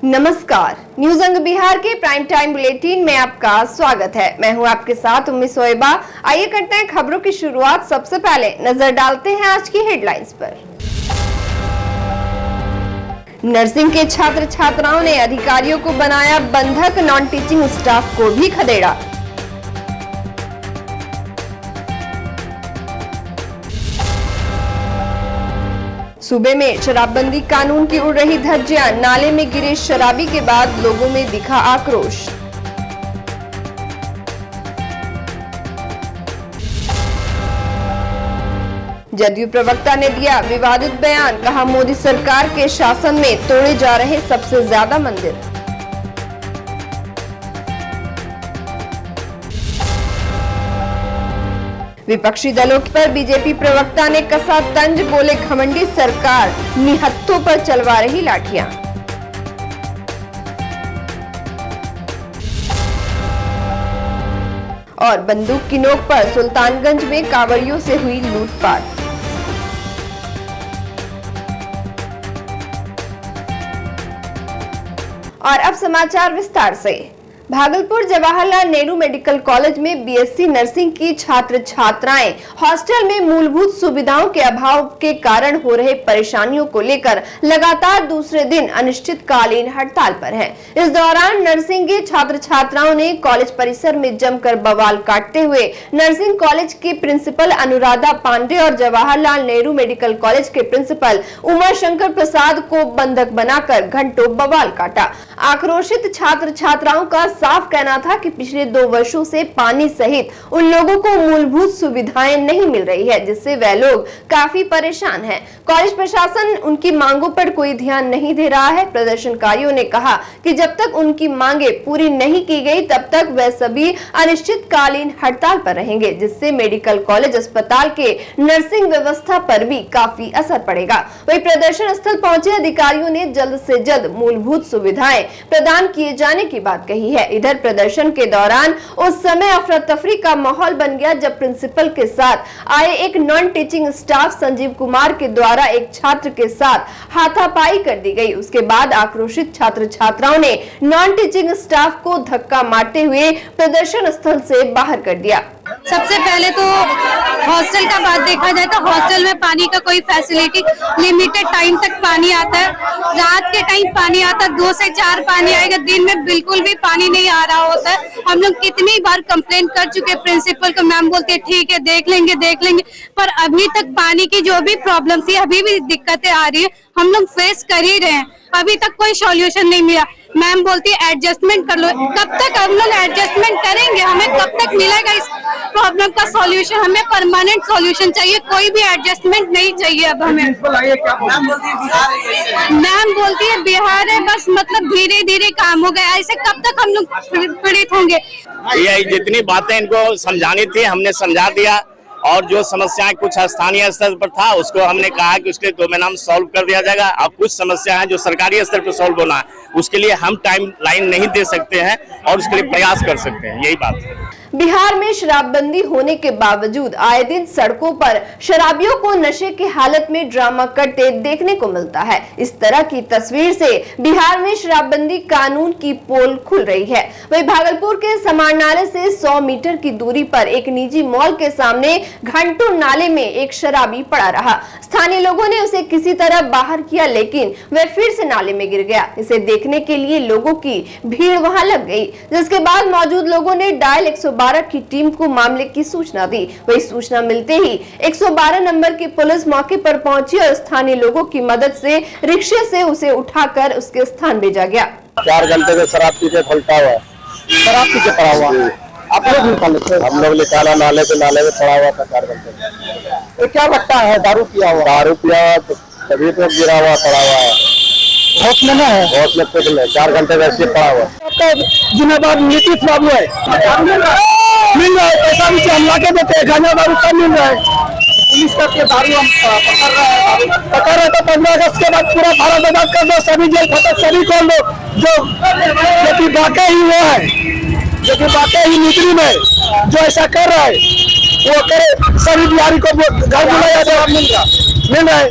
नमस्कार, न्यूज अंग बिहार के प्राइम टाइम बुलेटिन में आपका स्वागत है। मैं हूं आपके साथ उम्मी सोएबा। आइए करते हैं खबरों की शुरुआत। सबसे पहले नजर डालते हैं आज की हेडलाइंस पर। नर्सिंग के छात्र छात्राओं ने अधिकारियों को बनाया बंधक, नॉन टीचिंग स्टाफ को भी खदेड़ा। सूबे में शराबबंदी कानून की उड़ रही धज्जियां, नाले में गिरे शराबी के बाद लोगों में दिखा आक्रोश। जदयू प्रवक्ता ने दिया विवादित बयान, कहा मोदी सरकार के शासन में तोड़े जा रहे सबसे ज्यादा मंदिर। विपक्षी दलों पर बीजेपी प्रवक्ता ने कसा तंज, बोले घमंडी सरकार निहत्थों पर चलवा रही लाठियां। और बंदूक की नोक पर सुल्तानगंज में कांवड़ियों से हुई लूटपाट। और अब समाचार विस्तार से। भागलपुर जवाहरलाल नेहरू मेडिकल कॉलेज में बीएससी नर्सिंग की छात्र छात्राएं हॉस्टल में मूलभूत सुविधाओं के अभाव के कारण हो रहे परेशानियों को लेकर लगातार दूसरे दिन अनिश्चितकालीन हड़ताल पर हैं। इस दौरान नर्सिंग के छात्र छात्राओं ने कॉलेज परिसर में जमकर बवाल काटते हुए नर्सिंग कॉलेज के प्रिंसिपल अनुराधा पांडे और जवाहरलाल नेहरू मेडिकल कॉलेज के प्रिंसिपल उमा शंकर प्रसाद को बंधक बनाकर घंटों बवाल काटा। आक्रोशित छात्र छात्राओं का साफ कहना था कि पिछले 2 वर्षों से पानी सहित उन लोगों को मूलभूत सुविधाएं नहीं मिल रही है, जिससे वे लोग काफी परेशान हैं। कॉलेज प्रशासन उनकी मांगों पर कोई ध्यान नहीं दे रहा है। प्रदर्शनकारियों ने कहा कि जब तक उनकी मांगे पूरी नहीं की गई तब तक वे सभी अनिश्चितकालीन हड़ताल पर रहेंगे, जिससे मेडिकल कॉलेज अस्पताल के नर्सिंग व्यवस्था पर भी काफी असर पड़ेगा। वहीं प्रदर्शन स्थल पहुंचे अधिकारियों ने जल्द से जल्द मूलभूत सुविधाएं प्रदान किए जाने की बात कही है। इधर प्रदर्शन के दौरान उस समय अफरा तफरी का माहौल बन गया जब प्रिंसिपल के साथ आए एक non teaching staff Sanjeev Kumar के द्वारा एक छात्र के साथ हाथापाई कर दी गई। उसके बाद आक्रोशित छात्र छात्राओं ने नॉन टीचिंग स्टाफ को धक्का मारते हुए प्रदर्शन स्थल से बाहर कर दिया। सबसे पहले तो हॉस्टल का बात देखा जाए तो हॉस्टल में पानी का कोई फैसिलिटी, लिमिटेड टाइम तक पानी आता है। रात के टाइम पानी आता है, 2 से 4 पानी आएगा, दिन में बिल्कुल भी पानी नहीं आ रहा होता है। हम लोग कितनी बार कंप्लेंट कर चुके प्रिंसिपल को, मैम बोलते ठीक है देख लेंगे, पर अभी तक पानी की जो भी प्रॉब्लम थी अभी भी दिक्कतें आ रही है, हम लोग फेस कर ही रहे हैं। अभी तक कोई सॉल्यूशन नहीं मिला। मैम बोलती है एडजस्टमेंट कर लो, कब तक हम लोग एडजस्टमेंट करेंगे? हमें कब तक मिलेगा इस प्रॉब्लम का सॉल्यूशन? हमें परमानेंट सॉल्यूशन चाहिए, कोई भी एडजस्टमेंट नहीं चाहिए अब हमें। मैम बोलती है बिहार है, बस मतलब धीरे धीरे काम हो गया। ऐसे कब तक हम लोग पीड़ित होंगे? ये जितनी बातें इनको समझानी थी हमने समझा दिया, और जो समस्याएं कुछ स्थानीय स्तर पर था उसको हमने कहा कि उसके 2 महीना में सॉल्व कर दिया जाएगा। अब कुछ समस्या है जो सरकारी स्तर पर सॉल्व होना है, उसके लिए हम टाइम लाइन नहीं दे सकते हैं और उसके लिए प्रयास कर सकते हैं, यही बात है। बिहार में शराबबंदी होने के बावजूद आए दिन सड़कों पर शराबियों को नशे की हालत में ड्रामा करते देखने को मिलता है। इस तरह की तस्वीर से बिहार में शराबबंदी कानून की पोल खुल रही है। वहीं भागलपुर के समारनाले से 100 मीटर की दूरी पर एक निजी मॉल के सामने घंटों नाले में एक शराबी पड़ा रहा। स्थानीय लोगों ने उसे किसी तरह बाहर किया, लेकिन वह फिर से नाले में गिर गया। इसे देखने के लिए लोगों की भीड़ वहां लग गई, जिसके बाद मौजूद लोगों ने डायल 112 की टीम को मामले की सूचना दी। वही सूचना मिलते ही 112 नंबर की पुलिस मौके पर पहुंची और स्थानीय लोगों की मदद से रिक्शे से उसे उठाकर उसके स्थान भेजा गया। 4 घंटे से शराब पी के फलता हुआ, शराब पी के पड़ा हुआ। आप लोग निकाले थे? हम लोग निकाला, नाले में पड़ा हुआ था 4 घंटे। तो क्या लगता है दारू पिया हुआ? दारू पिया तो तभी तो गिरा हुआ पड़ा हुआ है। होश में है? होश में कुछ नहीं, 4 घंटे वैसे पड़ा हुआ। आपका जिम्मेदार नीतीश बाबू है, मिल रहा है पैसा भी हम ला के देते हैं, गांजा दारू सब मिल रहा है। पुलिस करके दारू हम पकड़ रहे तो 15 अगस्त के बाद पूरा भारत आजाद कर दो, सभी जेल फटक सभी खोल दो। जो वाकई ही वो है, जो वाकई ही नीति में जो ऐसा कर रहा है वो करे, सभी बिहारी को घर बुलाया जाए। मिल रहा है।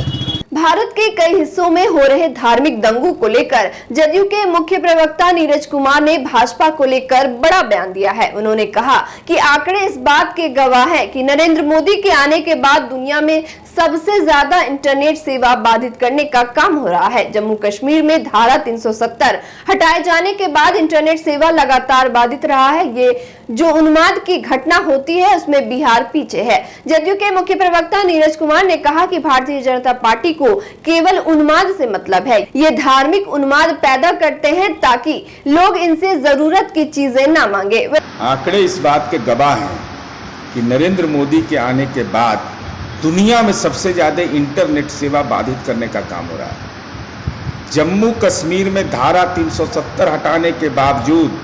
भारत के कई हिस्सों में हो रहे धार्मिक दंगों को लेकर जदयू के मुख्य प्रवक्ता नीरज कुमार ने भाजपा को लेकर बड़ा बयान दिया है। उन्होंने कहा कि आंकड़े इस बात के गवाह हैं कि नरेंद्र मोदी के आने के बाद दुनिया में सबसे ज्यादा इंटरनेट सेवा बाधित करने का काम हो रहा है। जम्मू कश्मीर में धारा 370 हटाए जाने के बाद इंटरनेट सेवा लगातार बाधित रहा है। ये जो उन्माद की घटना होती है उसमें बिहार पीछे है। जदयू के मुख्य प्रवक्ता नीरज कुमार ने कहा कि भारतीय जनता पार्टी को केवल उन्माद से मतलब है। ये धार्मिक उन्माद पैदा करते हैं ताकि लोग इनसे जरूरत की चीजें ना मांगे। आंकड़े इस बात के गवाह हैं कि नरेंद्र मोदी के आने के बाद दुनिया में सबसे ज्यादा इंटरनेट सेवा बाधित करने का काम हो रहा है। जम्मू कश्मीर में धारा 370 हटाने के बावजूद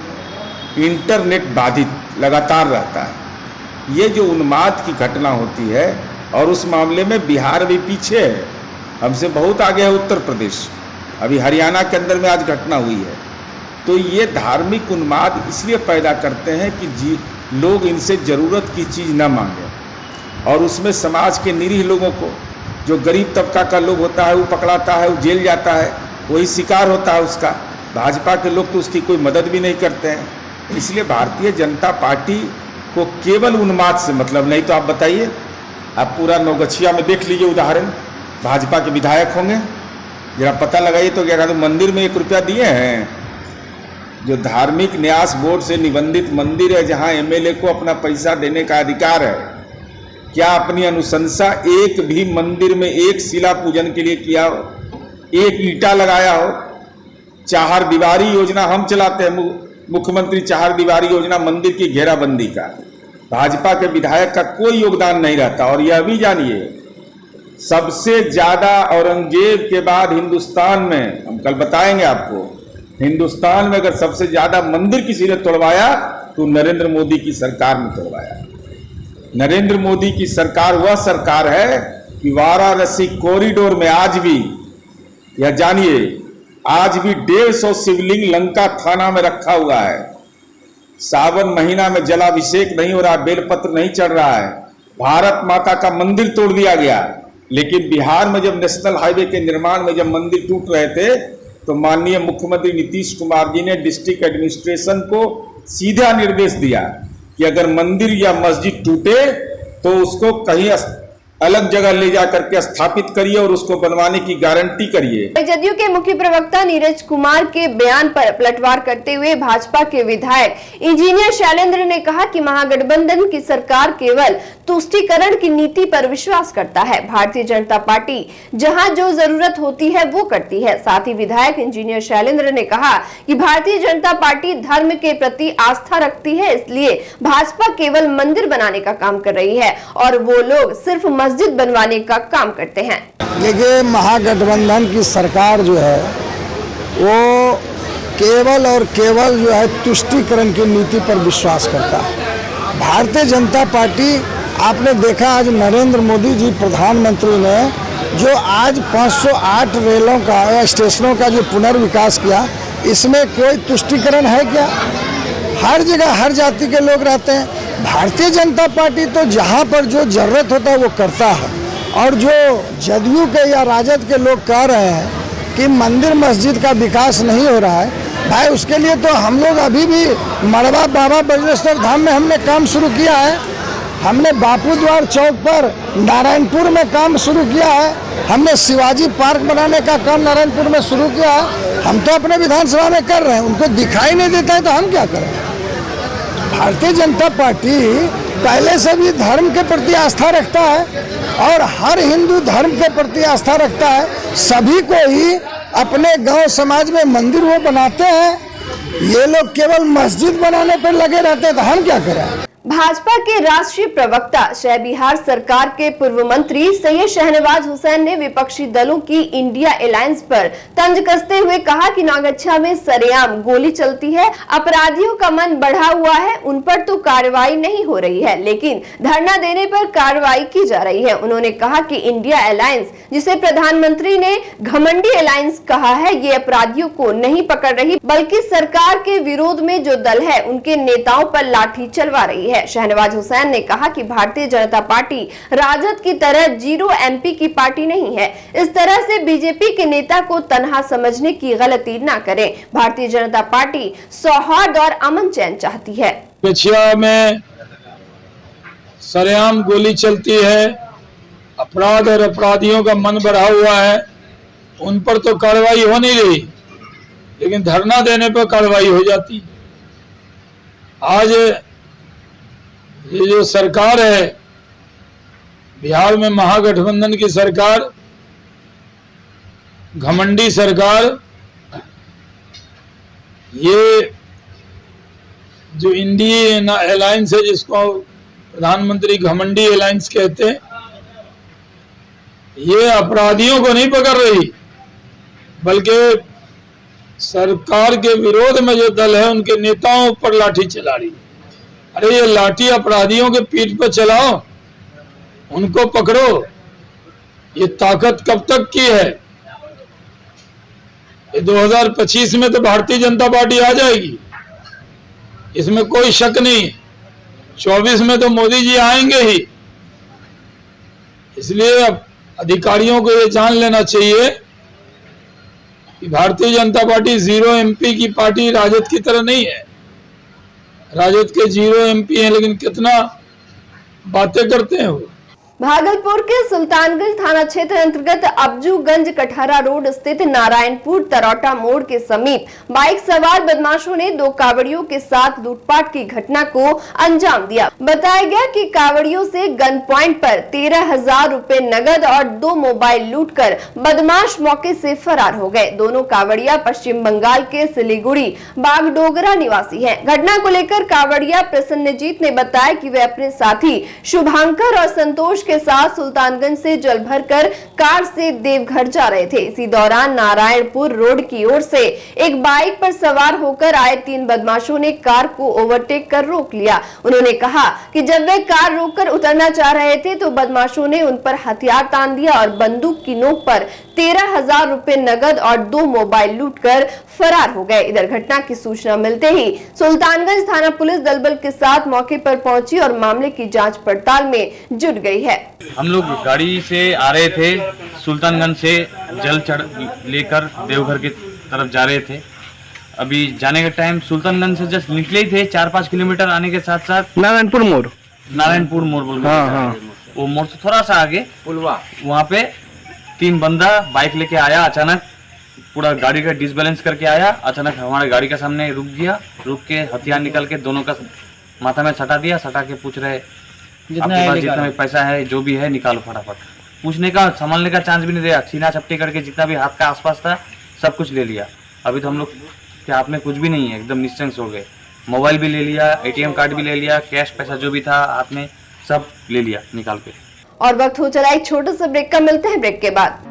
इंटरनेट बाधित लगातार रहता है। ये जो उन्माद की घटना होती है और उस मामले में बिहार भी पीछे है, हमसे बहुत आगे है उत्तर प्रदेश। अभी हरियाणा के अंदर में आज घटना हुई है। तो ये धार्मिक उन्माद इसलिए पैदा करते हैं कि लोग इनसे ज़रूरत की चीज़ न मांगे और उसमें समाज के निरीह लोगों को, जो गरीब तबका का लोग होता है वो पकड़ाता है, वो जेल जाता है, वही शिकार होता है उसका। भाजपा के लोग तो उसकी कोई मदद भी नहीं करते हैं। इसलिए भारतीय जनता पार्टी को केवल उन्माद से मतलब नहीं। तो आप बताइए, आप पूरा नौगछिया में देख लीजिए उदाहरण, भाजपा के विधायक होंगे, जरा पता लगाइए तो क्या मंदिर में 1 रुपया दिए हैं? जो धार्मिक न्यास बोर्ड से निबंधित मंदिर है, जहां एमएलए को अपना पैसा देने का अधिकार है, क्या अपनी अनुशंसा एक भी मंदिर में एक शिला पूजन के लिए किया हो, एक ईंटा लगाया हो? चार दीवारी योजना हम चलाते हैं, मुख्यमंत्री चार दीवारी योजना मंदिर की घेराबंदी का, भाजपा के विधायक का कोई योगदान नहीं रहता। और यह भी जानिए, सबसे ज्यादा औरंगजेब के बाद हिंदुस्तान में, हम कल बताएंगे आपको, हिंदुस्तान में अगर सबसे ज्यादा मंदिर किसी ने तोड़वाया तो नरेंद्र मोदी की सरकार ने तोड़वाया। नरेंद्र मोदी की सरकार वह सरकार है कि वाराणसी कॉरिडोर में आज भी, यह जानिए, आज भी 150 शिवलिंग लंका थाना में रखा हुआ है। सावन महीना में जलाभिषेक नहीं हो रहा, बेलपत्र नहीं चढ़ रहा है, भारत माता का मंदिर तोड़ दिया गया। लेकिन बिहार में जब नेशनल हाईवे के निर्माण में जब मंदिर टूट रहे थे तो माननीय मुख्यमंत्री नीतीश कुमार जी ने डिस्ट्रिक्ट एडमिनिस्ट्रेशन को सीधा निर्देश दिया कि अगर मंदिर या मस्जिद टूटे तो उसको कहीं अलग जगह ले जा करके स्थापित करिए और उसको बनवाने की गारंटी करिए। जदयू के मुख्य प्रवक्ता नीरज कुमार के बयान पर पलटवार करते हुए भाजपा के विधायक इंजीनियर शैलेंद्र ने कहा कि महागठबंधन की सरकार केवल तुष्टीकरण की नीति पर विश्वास करता है। भारतीय जनता पार्टी जहां जो जरूरत होती है वो करती है। साथ ही विधायक इंजीनियर शैलेंद्र ने कहा कि भारतीय जनता पार्टी धर्म के प्रति आस्था रखती है, इसलिए भाजपा केवल मंदिर बनाने का काम कर रही है और वो लोग सिर्फ मस्जिद बनवाने का काम करते हैं। देखिए, महागठबंधन की सरकार जो है वो केवल और केवल जो है तुष्टीकरण की नीति पर विश्वास करता है। भारतीय जनता पार्टी, आपने देखा आज नरेंद्र मोदी जी प्रधानमंत्री ने जो आज 508 रेलों का या स्टेशनों का जो पुनर्विकास किया, इसमें कोई तुष्टीकरण है क्या? हर जगह हर जाति के लोग रहते हैं। भारतीय जनता पार्टी तो जहाँ पर जो जरूरत होता है वो करता है। और जो जदयू के या राजद के लोग कह रहे हैं कि मंदिर मस्जिद का विकास नहीं हो रहा है, भाई उसके लिए तो हम लोग अभी भी मड़वा बाबा बज्रेश्वर धाम में हमने काम शुरू किया है। हमने बापू द्वार चौक पर नारायणपुर में काम शुरू किया है। हमने शिवाजी पार्क बनाने का काम नारायणपुर में शुरू किया है। हम तो अपने विधानसभा में कर रहे हैं, उनको दिखाई नहीं देता है तो हम क्या करें? भारतीय जनता पार्टी पहले से भी धर्म के प्रति आस्था रखता है और हर हिंदू धर्म के प्रति आस्था रखता है। सभी को ही अपने गांव समाज में मंदिर वो बनाते हैं। ये लोग केवल मस्जिद बनाने पर लगे रहते हैं तो हम क्या करें? भाजपा के राष्ट्रीय प्रवक्ता शह बिहार सरकार के पूर्व मंत्री सैयद शहनवाज हुसैन ने विपक्षी दलों की इंडिया अलायंस पर तंज कसते हुए कहा कि नौगछिया में सरेआम गोली चलती है, अपराधियों का मन बढ़ा हुआ है, उन पर तो कार्रवाई नहीं हो रही है, लेकिन धरना देने पर कार्रवाई की जा रही है। उन्होंने कहा कि इंडिया अलायंस, जिसे प्रधानमंत्री ने घमंडी अलायंस कहा है, ये अपराधियों को नहीं पकड़ रही, बल्कि सरकार के विरोध में जो दल है उनके नेताओं पर लाठी चलवा रही है। है। शहनवाज हुसैन ने कहा कि भारतीय जनता पार्टी राजद की तरह 0 MP की पार्टी नहीं है। इस तरह से बीजेपी के नेता को तनहा समझने की गलती न करें। भारतीय जनता पार्टी सौहार्द और अमन चैन चाहती है। पेचिया में सरेआम गोली चलती है, अपराध और अपराधियों का मन बढ़ा हुआ है, उन पर तो कार्रवाई हो नहीं रही, लेकिन धरना देने पर कार्रवाई हो जाती। आज ये जो सरकार है बिहार में, महागठबंधन की सरकार, घमंडी सरकार, ये जो इंडियन अलायंस है जिसको प्रधानमंत्री घमंडी अलायंस कहते हैं, ये अपराधियों को नहीं पकड़ रही, बल्कि सरकार के विरोध में जो दल है उनके नेताओं पर लाठी चला रही। अरे ये लाठी अपराधियों के पीठ पर चलाओ, उनको पकड़ो। ये ताकत कब तक की है? ये 2025 में तो भारतीय जनता पार्टी आ जाएगी, इसमें कोई शक नहीं। 24 में तो मोदी जी आएंगे ही। इसलिए अब अधिकारियों को ये जान लेना चाहिए कि भारतीय जनता पार्टी 0 MP की पार्टी राजद की तरह नहीं है। राजद के 0 MP हैं, लेकिन कितना बातें करते हैं वो। भागलपुर के सुल्तानगंज थाना क्षेत्र अंतर्गत अब्जूगंज कटहरा रोड स्थित नारायणपुर तरौटा मोड़ के समीप बाइक सवार बदमाशों ने 2 कावड़ियों के साथ लूटपाट की घटना को अंजाम दिया। बताया गया कि कावड़ियों से गन पॉइंट पर 13,000 रुपए नगद और 2 मोबाइल लूटकर बदमाश मौके से फरार हो गए। दोनों कावड़िया पश्चिम बंगाल के सिलीगुड़ी बागडोगरा निवासी हैं। घटना को लेकर कावड़िया प्रसन्नजीत ने बताया कि वे अपने साथी शुभांकर और संतोष के साथ सुल्तानगंज से जल भरकर कार से देवघर जा रहे थे। इसी दौरान नारायणपुर रोड की ओर से एक बाइक पर सवार होकर आए 3 बदमाशों ने कार को ओवरटेक कर रोक लिया। उन्होंने कहा कि जब वे कार रोककर उतरना चाह रहे थे तो बदमाशों ने उन पर हथियार तान दिया और बंदूक की नोक पर 13,000 रुपए नगद और 2 मोबाइल लूटकर फरार हो गए। इधर घटना की सूचना मिलते ही सुल्तानगंज थाना पुलिस दलबल के साथ मौके पर पहुंची और मामले की जांच पड़ताल में जुट गई है। हम लोग गाड़ी से आ रहे थे, सुल्तानगंज से जल चढ़ लेकर देवघर की तरफ जा रहे थे। अभी जाने के टाइम सुल्तानगंज से जस्ट निकले ही थे, 4-5 किलोमीटर आने के साथ साथ नारायणपुर मोड़ बोल वो मोड़ से थोड़ा सा आगे पुलवा, वहाँ पे 3 बंदा बाइक लेके आया। अचानक पूरा गाड़ी का डिसबैलेंस करके आया। अचानक हमारे गाड़ी के सामने रुक गया। रुक के हथियार निकल के दोनों का माथा में सटा दिया। सटा के पूछ रहे जितना भी पैसा है जो भी है निकालो फटाफट। पूछने का संभालने का चांस भी नहीं दिया। छीना छपटी करके जितना भी हाथ का आसपास था सब कुछ ले लिया। अभी तो हम लोग के हाथ में कुछ भी नहीं है, एकदम निश्चिंत हो गए। मोबाइल भी ले लिया, ATM कार्ड भी ले लिया, कैश पैसा जो भी था हाथ में सब ले लिया निकाल के। और वक्त हो चला एक छोटे से ब्रेक का, मिलते हैं ब्रेक के बाद।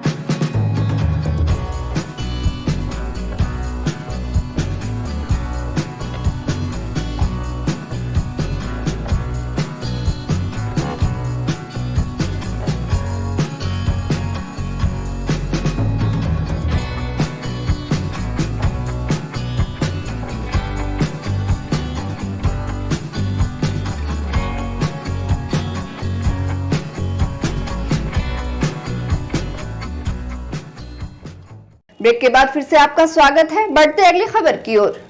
ब्रेक के बाद फिर से आपका स्वागत है। बढ़ते अगली खबर की ओर।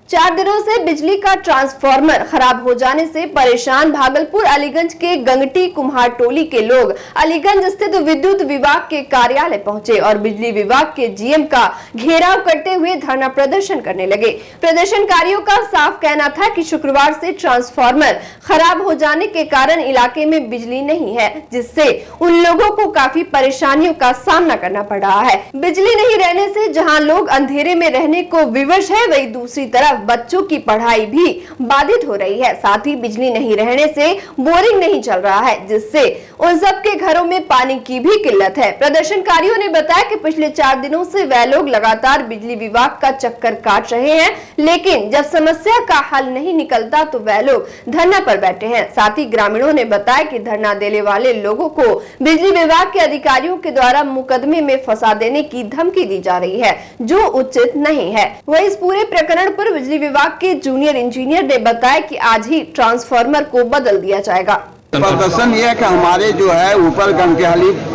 4 दिनों से बिजली का ट्रांसफार्मर खराब हो जाने से परेशान भागलपुर अलीगंज के गंगटी कुम्हार टोली के लोग अलीगंज स्थित विद्युत विभाग के कार्यालय पहुंचे और बिजली विभाग के GM का घेराव करते हुए धरना प्रदर्शन करने लगे। प्रदर्शनकारियों का साफ कहना था कि शुक्रवार से ट्रांसफार्मर खराब हो जाने के कारण इलाके में बिजली नहीं है, जिससे उन लोगों को काफी परेशानियों का सामना करना पड़ रहा है। बिजली नहीं रहने से जहाँ लोग अंधेरे में रहने को विवश है, वही दूसरी तरफ बच्चों की पढ़ाई भी बाधित हो रही है। साथ ही बिजली नहीं रहने से बोरिंग नहीं चल रहा है, जिससे उन सब के घरों में पानी की भी किल्लत है। प्रदर्शनकारियों ने बताया कि पिछले 4 दिनों से वह लोग लगातार बिजली विभाग का चक्कर काट रहे हैं, लेकिन जब समस्या का हल नहीं निकलता तो वह लोग धरना पर बैठे हैं। साथ ही ग्रामीणों ने बताया कि धरना देने वाले लोगों को बिजली विभाग के अधिकारियों के द्वारा मुकदमे में फंसा देने की धमकी दी जा रही है, जो उचित नहीं है। वह इस पूरे प्रकरण पर बिजली विभाग के जूनियर इंजीनियर ने बताया कि आज ही ट्रांसफार्मर को बदल दिया जाएगा। प्रदर्शन ये है कि हमारे जो है ऊपर गंगटी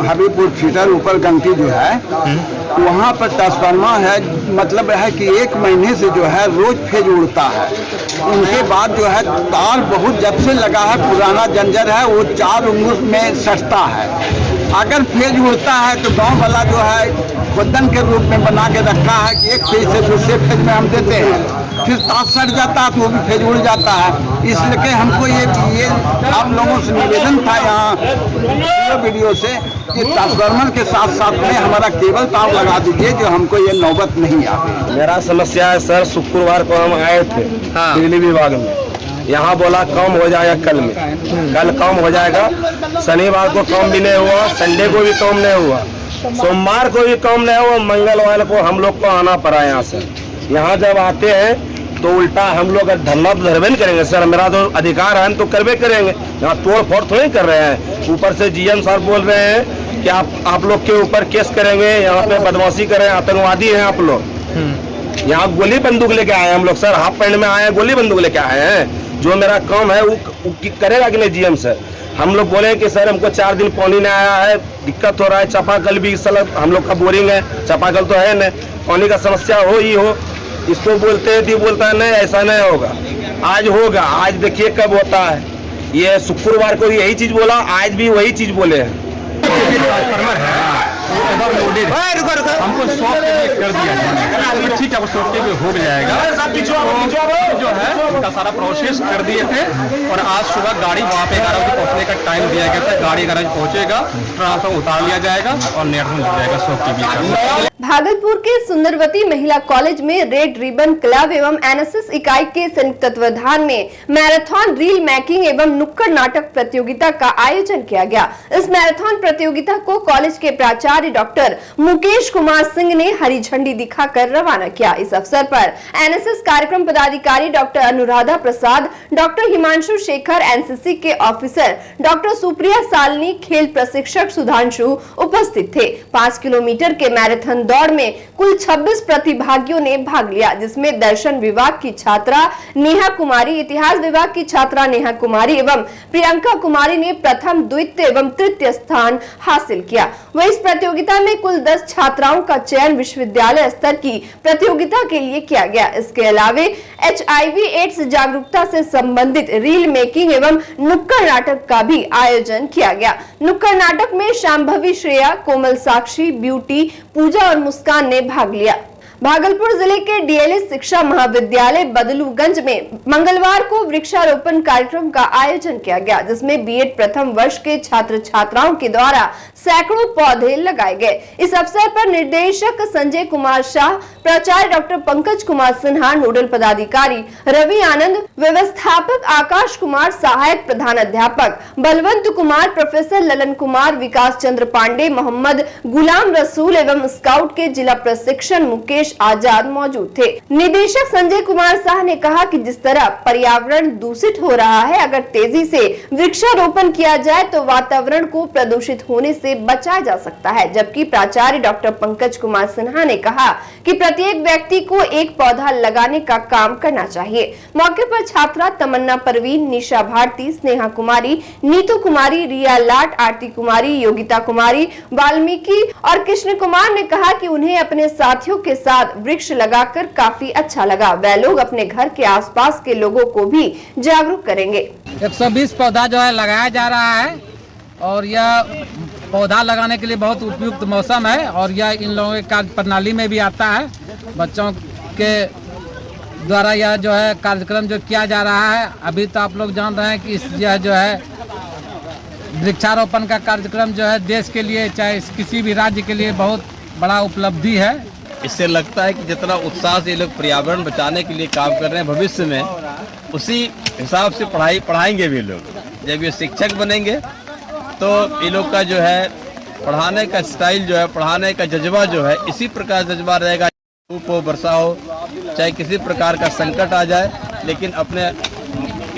हबीबपुर फीटर ऊपर गंगटी जो है वहाँ पर ट्रांसफार्मर है, मतलब है कि 1 महीने से जो है रोज फेज उड़ता है। उनके बाद जो है तार बहुत जब से लगा है, पुराना जंजर है, वो 4 उंगल में सटता है। अगर फेज उड़ता है तो गांव वाला जो है बदन के रूप में बना के रखा है कि एक फेज से दूसरे फेज में हम देते हैं, फिर तार सट जाता है तो वो भी फेज उड़ जाता है। इसलिए हमको ये आप लोगों से निवेदन था यहाँ वीडियो से कि ट्रांसफार्मर के साथ साथ में हमारा केबल तार लगा दीजिए, जो हमको ये नौबत नहीं आती। मेरा समस्या है सर, शुक्रवार को हम आए थे बिजली विभाग में, यहाँ बोला काम हो जाएगा कल काम हो जाएगा। शनिवार को काम भी नहीं हुआ, संडे को भी काम नहीं हुआ, सोमवार को भी काम नहीं हुआ, मंगलवार को हम लोग को आना पड़ा यहाँ से। यहाँ जब आते हैं तो उल्टा हम लोग धरना तो धरबे नहीं करेंगे सर, मेरा तो अधिकार है तो करबे करेंगे। यहाँ तोड़ फोड़ थोड़ी कर रहे हैं। ऊपर से जीएम साहब बोल रहे हैं कि आप लोग के ऊपर केस करेंगे, यहाँ पे बदमाशी करें, आतंकवादी हैं आप लोग। यहाँ गोली बंदूक लेके आए हैं हम लोग सर, हाफ पैंट में आए हैं, गोली बंदूक लेके आए हैं। जो मेरा काम है वो करेगा कि नहीं जीएम सर? हम लोग बोले कि सर हमको 4 दिन पानी नहीं आया है, दिक्कत हो रहा है, चापाकल भी सलग हम लोग का बोरिंग है, चापाकल तो है नहीं, पानी का समस्या हो। इसको बोलते हैं तो बोलता है नहीं ऐसा नहीं होगा, आज होगा। आज देखिए कब होता है, ये शुक्रवार को यही चीज बोला, आज भी वही चीज बोले हैं। हमको 100 कर दिया, ठीक है, वो 100 पे हो जाएगा। जो है उनका सारा प्रोसेस कर दिए थे और आज सुबह गाड़ी वहाँ पे 11 बजे पहुँचने का टाइम दिया गया था। गाड़ी 11 बजे पहुँचेगा, ट्रांसफार्मर उतार लिया जाएगा और नेट में लग जाएगा 100 के। भागलपुर के सुंदरवती महिला कॉलेज में रेड रिबन क्लब एवं एनएसएस इकाई के संयुक्त तत्वाधान में मैराथन रील मेकिंग एवं नुक्कड़ नाटक प्रतियोगिता का आयोजन किया गया। इस मैराथन प्रतियोगिता को कॉलेज के प्राचार्य डॉक्टर मुकेश कुमार सिंह ने हरी झंडी दिखाकर रवाना किया। इस अवसर पर एनएसएस कार्यक्रम पदाधिकारी doctor Anuradha Prasad, doctor Himanshu Shekhar, NCC के ऑफिसर डॉक्टर सुप्रिया सालनी, खेल प्रशिक्षक सुधांशु उपस्थित थे। 5 किलोमीटर के मैराथन दौड़ में कुल 26 प्रतिभागियों ने भाग लिया, जिसमें दर्शन विभाग की छात्रा नेहा कुमारी, इतिहास विभाग की छात्रा नेहा कुमारी एवं प्रियंका कुमारी ने प्रथम, द्वितीय एवं तृतीय स्थान हासिल किया। वहीं इस प्रतियोगिता में कुल 10 छात्राओं का चयन विश्वविद्यालय स्तर की प्रतियोगिता के लिए किया गया। इसके अलावे HIV एड्स जागरूकता से संबंधित रील मेकिंग एवं नुक्कड़ नाटक का भी आयोजन किया गया। नुक्कड़ नाटक में शांभवी, श्रेया, कोमल, साक्षी, ब्यूटी, पूजा और मुस्कान ने भाग लिया। भागलपुर जिले के डीएलएस शिक्षा महाविद्यालय बदलूगंज में मंगलवार को वृक्षारोपण कार्यक्रम का आयोजन किया गया, जिसमें बीएड प्रथम वर्ष के छात्र छात्राओं के द्वारा सैकड़ों पौधे लगाए गए। इस अवसर पर निर्देशक संजय कुमार शाह, प्राचार्य डॉक्टर पंकज कुमार सिन्हा, नोडल पदाधिकारी रवि आनंद, व्यवस्थापक आकाश कुमार, सहायक प्रधानाध्यापक बलवंत कुमार, प्रोफेसर ललन कुमार, विकास चंद्र पांडे, मोहम्मद गुलाम रसूल एवं स्काउट के जिला प्रशिक्षण मुकेश आजाद मौजूद थे। निदेशक संजय कुमार शाह ने कहा कि जिस तरह पर्यावरण दूषित हो रहा है, अगर तेजी से वृक्षारोपण किया जाए तो वातावरण को प्रदूषित होने से बचाया जा सकता है। जबकि प्राचार्य डॉक्टर पंकज कुमार सिन्हा ने कहा कि प्रत्येक व्यक्ति को एक पौधा लगाने का काम करना चाहिए। मौके पर छात्रा तमन्ना परवीन, निशा भारती, स्नेहा कुमारी, नीतू कुमारी, रिया लाट, आरती कुमारी, योगिता कुमारी, वाल्मीकि और कृष्ण कुमार ने कहा कि उन्हें अपने साथियों के साथ वृक्ष लगाकर काफी अच्छा लगा। वह लोग अपने घर के आसपास के लोगों को भी जागरूक करेंगे। 120 पौधा जो है लगाया जा रहा है और यह पौधा लगाने के लिए बहुत उपयुक्त मौसम है और यह इन लोगों के कार्य प्रणाली में भी आता है। बच्चों के द्वारा यह जो है कार्यक्रम जो किया जा रहा है, अभी तो आप लोग जान रहे हैं कि यह जो है वृक्षारोपण का कार्यक्रम जो है देश के लिए, चाहे किसी भी राज्य के लिए बहुत बड़ा उपलब्धि है। इससे लगता है कि जितना उत्साह से ये लोग पर्यावरण बचाने के लिए काम कर रहे हैं, भविष्य में उसी हिसाब से पढ़ाएंगे भी लोग। जब ये शिक्षक बनेंगे तो ये लोग का जो है पढ़ाने का स्टाइल जो है, पढ़ाने का जज्बा जो है इसी प्रकार जज्बा रहेगा। धूप हो, वर्षा हो, चाहे किसी प्रकार का संकट आ जाए, लेकिन अपने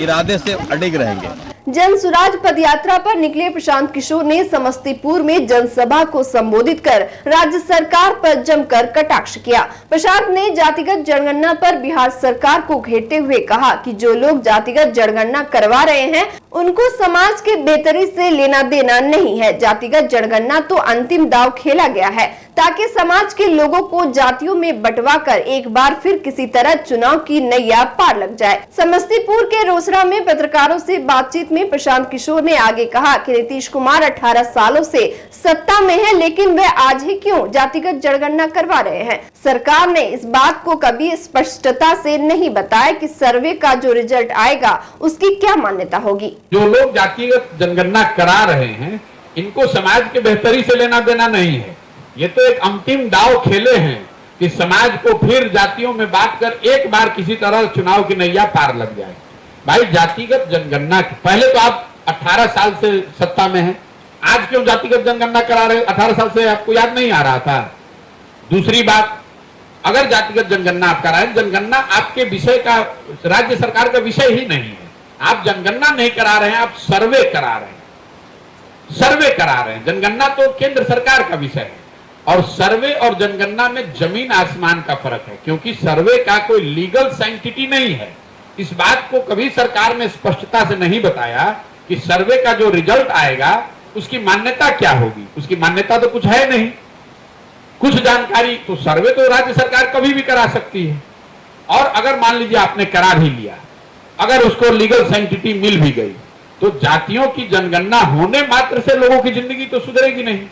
इरादे से अडिग रहेंगे। जन सुराज पदयात्रा पर निकले प्रशांत किशोर ने समस्तीपुर में जनसभा को संबोधित कर राज्य सरकार पर जमकर कटाक्ष किया। प्रशांत ने जातिगत जनगणना पर बिहार सरकार को घेरते हुए कहा कि जो लोग जातिगत जनगणना करवा रहे हैं उनको समाज के बेहतरी से लेना देना नहीं है। जातिगत जनगणना तो अंतिम दांव खेला गया है ताकि समाज के लोगों को जातियों में बंटवाकर एक बार फिर किसी तरह चुनाव की नैया पार लग जाए। समस्तीपुर के रोसड़ा में पत्रकारों से बातचीत में प्रशांत किशोर ने आगे कहा कि नीतीश कुमार 18 सालों से सत्ता में है, लेकिन वे आज ही क्यों जातिगत जनगणना करवा रहे हैं। सरकार ने इस बात को कभी स्पष्टता से नहीं बताया कि सर्वे का जो रिजल्ट आएगा उसकी क्या मान्यता होगी। जो लोग जातिगत जनगणना करा रहे हैं इनको समाज के बेहतरी से लेना देना नहीं है। ये तो एक अंतिम दांव खेले हैं कि समाज को फिर जातियों में बांटकर एक बार किसी तरह चुनाव की नैया पार लग जाए। भाई जातिगत जनगणना पहले तो आप 18 साल से सत्ता में हैं, आज क्यों जातिगत जनगणना करा रहे? 18 साल से आपको याद नहीं आ रहा था? दूसरी बात, अगर जातिगत जनगणना आप करा रहे हैं, जनगणना आपके विषय का, राज्य सरकार का विषय ही नहीं है। आप जनगणना नहीं करा रहे हैं, आप सर्वे करा रहे हैं। सर्वे करा रहे हैं। जनगणना तो केंद्र सरकार का विषय है और सर्वे और जनगणना में जमीन आसमान का फर्क है, क्योंकि सर्वे का कोई लीगल साइंटिटी नहीं है। इस बात को कभी सरकार ने स्पष्टता से नहीं बताया कि सर्वे का जो रिजल्ट आएगा उसकी मान्यता क्या होगी। उसकी मान्यता तो कुछ है नहीं, कुछ जानकारी। तो सर्वे तो राज्य सरकार कभी भी करा सकती है। और अगर मान लीजिए आपने करा भी लिया, अगर उसको लीगल साइंटिटी मिल भी गई, तो जातियों की जनगणना होने मात्र से लोगों की जिंदगी तो सुधरेगी नहीं।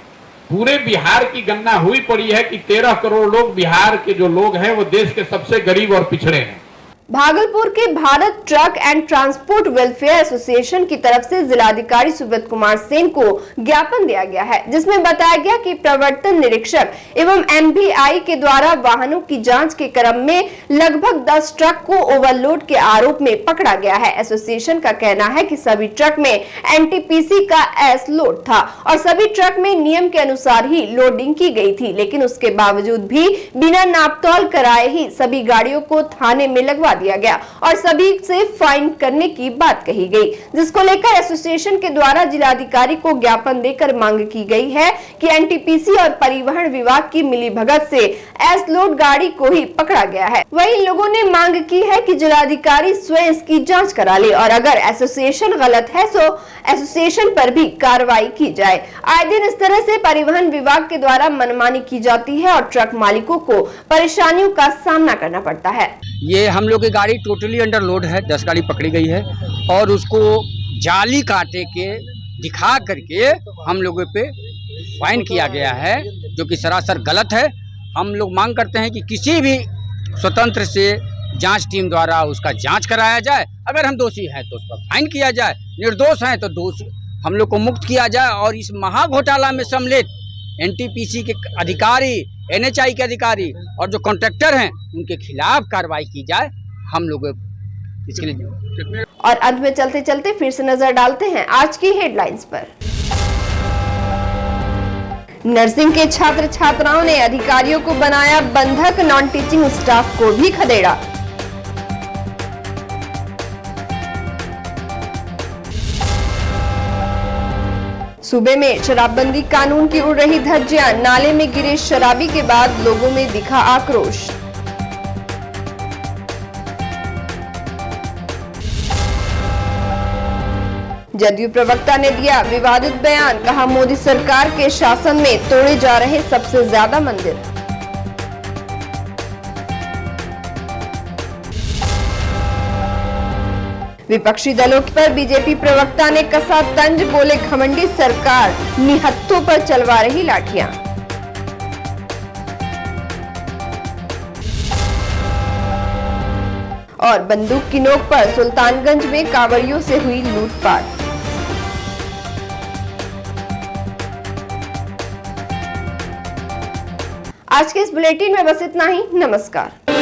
पूरे बिहार की गणना हुई पड़ी है कि 13 करोड़ लोग, बिहार के जो लोग हैं वो देश के सबसे गरीब और पिछड़े हैं। भागलपुर के Bharat truck and transport welfare association की तरफ से जिलाधिकारी सुब्रत कुमार सेन को ज्ञापन दिया गया है, जिसमें बताया गया कि प्रवर्तन निरीक्षक एवं एमवीआई के द्वारा वाहनों की जांच के क्रम में लगभग 10 ट्रक को ओवरलोड के आरोप में पकड़ा गया है। एसोसिएशन का कहना है कि सभी ट्रक में एनटीपीसी का एस लोड था और सभी ट्रक में नियम के अनुसार ही लोडिंग की गई थी, लेकिन उसके बावजूद भी बिना नापतोल कराए ही सभी गाड़ियों को थाने में लगवा दिया गया और सभी से फाइन करने की बात कही गई, जिसको लेकर एसोसिएशन के द्वारा जिलाधिकारी को ज्ञापन देकर मांग की गई है कि एनटीपीसी और परिवहन विभाग की मिलीभगत से एस लोड गाड़ी को ही पकड़ा गया है। वहीं लोगों ने मांग की है कि जिलाधिकारी स्वयं इसकी जांच करा ले और अगर एसोसिएशन गलत है तो एसोसिएशन पर भी कार्रवाई की जाए। आए दिन इस तरह से परिवहन विभाग के द्वारा मनमानी की जाती है और ट्रक मालिकों को परेशानियों का सामना करना पड़ता है। ये हम लोग की गाड़ी टोटली अंडर लोड है, 10 गाड़ी पकड़ी गई है और उसको जाली काटे के दिखा करके हम लोगों पे फाइन किया गया है, जो कि सरासर गलत है। हम लोग मांग करते हैं कि किसी भी स्वतंत्र से जांच टीम द्वारा उसका जांच कराया जाए। अगर हम दोषी हैं तो उस पर फाइन किया जाए, निर्दोष हैं तो दोष हम लोग को मुक्त किया जाए और इस महाघोटाला में सम्मिलित एनटीपीसी के अधिकारी, एनएचआई के अधिकारी और जो कॉन्ट्रैक्टर हैं उनके खिलाफ कार्रवाई की जाए। हम लोग इसके लिए और अंत में चलते चलते फिर से नजर डालते हैं आज की हेडलाइंस पर। नर्सिंग के छात्र छात्राओं ने अधिकारियों को बनाया बंधक, नॉन टीचिंग स्टाफ को भी खदेड़ा। सूबे में शराबबंदी कानून की उड़ रही धज्जियां, नाले में गिरे शराबी के बाद लोगों में दिखा आक्रोश। जदयू प्रवक्ता ने दिया विवादित बयान, कहा मोदी सरकार के शासन में तोड़े जा रहे सबसे ज्यादा मंदिर। विपक्षी दलों पर बीजेपी प्रवक्ता ने कसा तंज, बोले घमंडी सरकार निहत्थों पर चलवा रही लाठियां। और बंदूक की नोक पर सुल्तानगंज में कांवड़ियों से हुई लूटपाट। आज के इस बुलेटिन में बस इतना ही। नमस्कार।